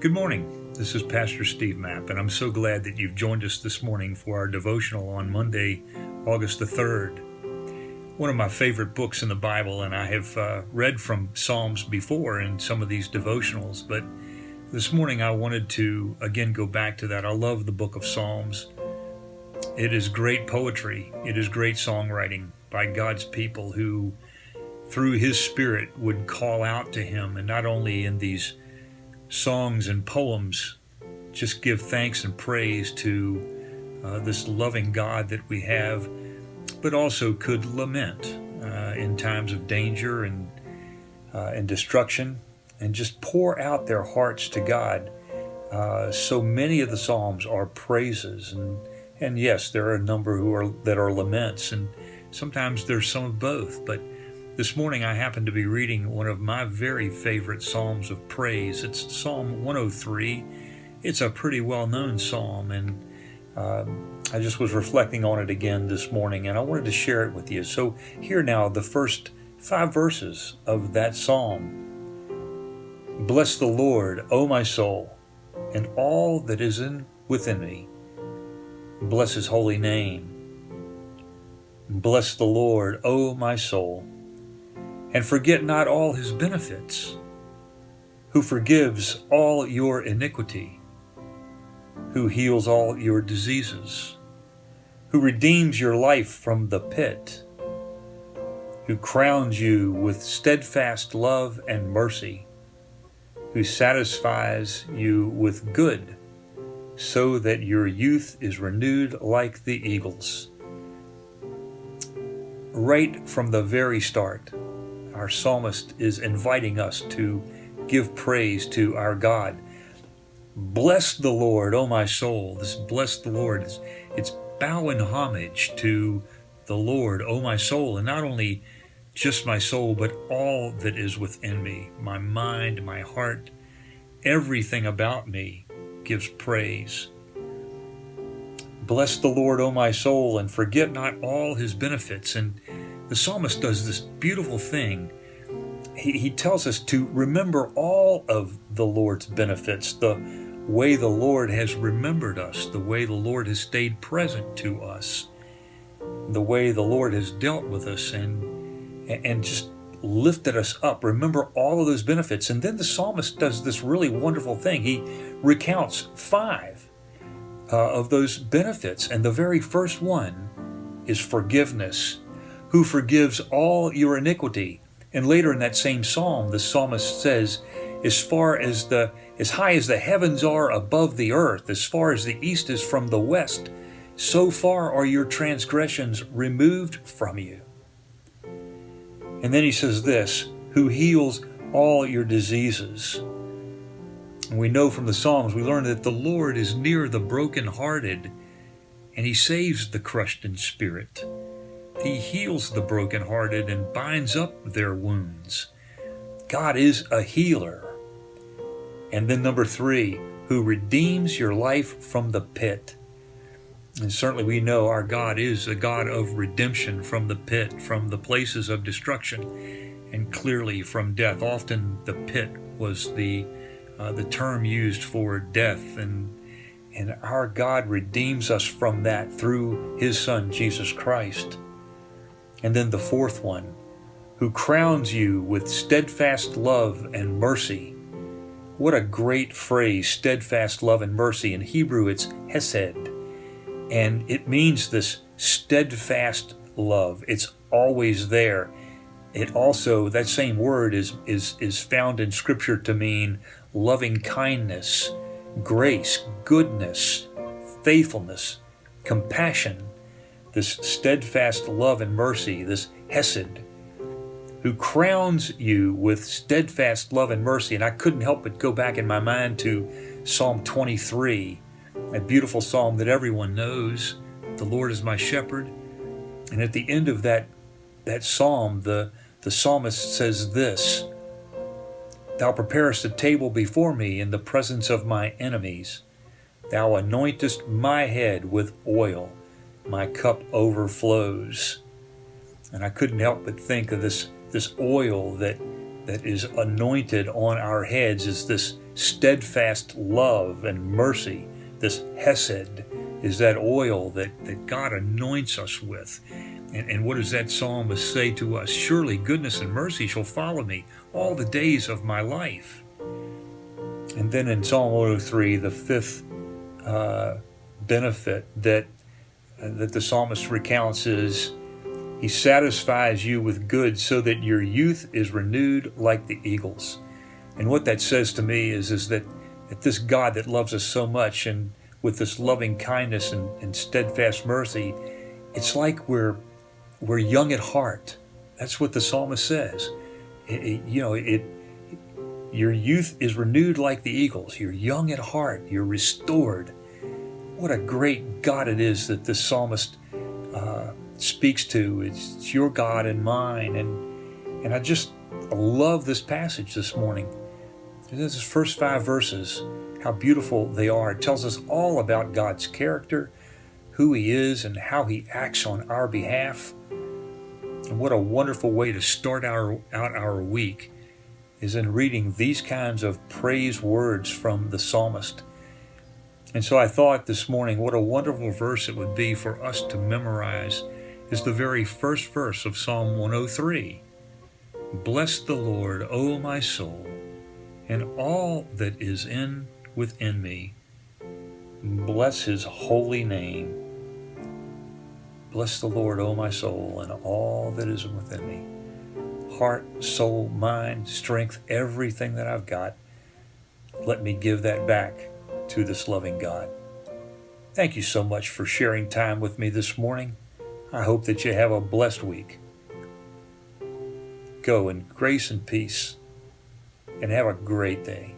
Good morning. This is Pastor Steve Mapp, and I'm so glad that you've joined us this morning for our devotional on Monday, August the 3rd. One of my favorite books in the Bible, and I have read from Psalms before in some of these devotionals, but this morning I wanted to again go back to that. I love the book of Psalms. It is great poetry. It is great songwriting by God's people who, through His Spirit, would call out to Him, and not only in these songs and poems, just give thanks and praise to this loving God that we have, but also could lament in times of danger and destruction, and just pour out their hearts to God. So many of the Psalms are praises, and yes, there are a number that are laments, and sometimes there's some of both. But this morning I happen to be reading one of my very favorite Psalms of praise. It's Psalm 103. It's a pretty well-known psalm, and I just was reflecting on it again this morning, and I wanted to share it with you. So here now, the first 5 verses of that psalm. Bless the Lord, O my soul, and all that is within me. Bless His holy name. Bless the Lord, O my soul, and forget not all His benefits, who forgives all your iniquity, who heals all your diseases, who redeems your life from the pit, who crowns you with steadfast love and mercy, who satisfies you with good, so that your youth is renewed like the eagles. Right from the very start, our psalmist is inviting us to give praise to our God. Bless the Lord, O my soul. This bless the Lord, it's bowing homage to the Lord, O my soul, and not only just my soul, but all that is within me, my mind, my heart, everything about me gives praise. Bless the Lord, O my soul, and forget not all His benefits. And the psalmist does this beautiful thing. He tells us to remember all of the Lord's benefits, the way the Lord has remembered us, the way the Lord has stayed present to us, the way the Lord has dealt with us and just lifted us up. Remember all of those benefits. And then the psalmist does this really wonderful thing. He recounts 5 of those benefits. And the very first one is forgiveness, who forgives all your iniquity. And later in that same psalm, the psalmist says, as high as the heavens are above the earth, as far as the east is from the west, so far are your transgressions removed from you. And then he says this, who heals all your diseases. And we know from the Psalms, we learn that the Lord is near the brokenhearted, and He saves the crushed in spirit. He heals the brokenhearted and binds up their wounds. God is a healer. And then number 3, who redeems your life from the pit. And certainly we know our God is a God of redemption from the pit, from the places of destruction, and clearly from death. Often the pit was the term used for death, and our God redeems us from that through His Son, Jesus Christ. And then the 4th one, who crowns you with steadfast love and mercy. What a great phrase, steadfast love and mercy. In Hebrew, it's hesed. And it means this steadfast love. It's always there. It also, that same word is found in Scripture to mean loving kindness, grace, goodness, faithfulness, compassion. This steadfast love and mercy, this hesed, who crowns you with steadfast love and mercy. And I couldn't help but go back in my mind to Psalm 23, a beautiful psalm that everyone knows. The Lord is my shepherd. And at the end of that psalm, the psalmist says this, Thou preparest a table before me in the presence of my enemies. Thou anointest my head with oil. My cup overflows. And I couldn't help but think of this oil that is anointed on our heads is this steadfast love and mercy. This hesed is that oil that God anoints us with. And what does that psalmist say to us? Surely goodness and mercy shall follow me all the days of my life. And then in Psalm 103, the fifth benefit that the psalmist recounts is, he satisfies you with good so that your youth is renewed like the eagles. And what that says to me is that this God that loves us so much, and with this loving kindness and steadfast mercy, it's like we're young at heart. That's what the psalmist says. Your youth is renewed like the eagles. You're young at heart. You're restored. What a great God it is that this psalmist speaks to. It's your God and mine. And I love this passage this morning. This first 5 verses, how beautiful they are. It tells us all about God's character, who He is, and how He acts on our behalf. And what a wonderful way to start out our week is in reading these kinds of praise words from the psalmist. And so I thought this morning, what a wonderful verse it would be for us to memorize is the very first verse of Psalm 103. Bless the Lord, O my soul, and all that is within me. Bless His holy name. Bless the Lord, O my soul, and all that is within me. Heart, soul, mind, strength, everything that I've got, let me give that back to this loving God. Thank you so much for sharing time with me this morning. I hope that you have a blessed week. Go in grace and peace, and have a great day.